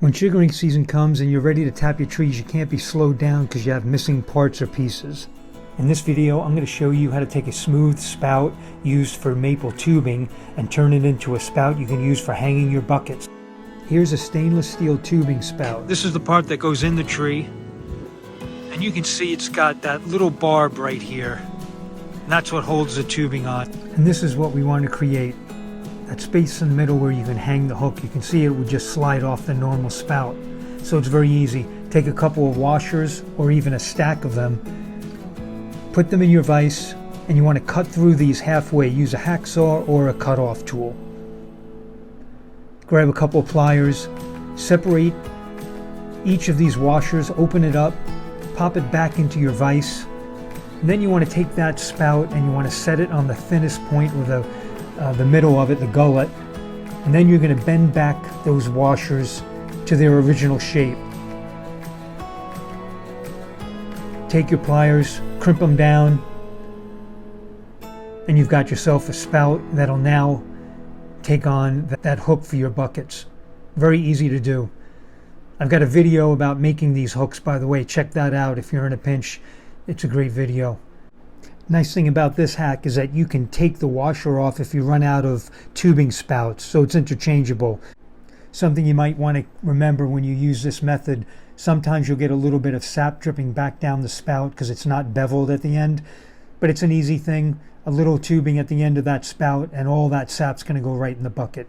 When sugaring season comes and you're ready to tap your trees, you can't be slowed down because you have missing parts or pieces. In this video, I'm going to show you how to take a smooth spout used for maple tubing and turn it into a spout you can use for hanging your buckets. Here's a stainless steel tubing spout. This is the part that goes in the tree. And you can see it's got that little barb right here. And that's what holds the tubing on. And this is what we want to create. That space in the middle where you can hang the hook. You can see it would just slide off the normal spout. So it's very easy. Take a couple of washers or even a stack of them. Put them in your vise, and you want to cut through these halfway. Use a hacksaw or a cut-off tool. Grab a couple of pliers, separate each of these washers, open it up, pop it back into your vise. And then you want to take that spout and you want to set it on the thinnest point with the middle of it, the gullet. And then you're going to bend back those washers to their original shape. Take your pliers, crimp them down, and you've got yourself a spout that'll now take on that hook for your buckets. Very easy to do. I've got a video about making these hooks, by the way. Check that out if you're in a pinch. It's a great video. Nice thing about this hack is that you can take the washer off if you run out of tubing spouts, so it's interchangeable. Something you might want to remember when you use this method, sometimes you'll get a little bit of sap dripping back down the spout because it's not beveled at the end, but it's an easy thing. A little tubing at the end of that spout and all that sap's going to go right in the bucket.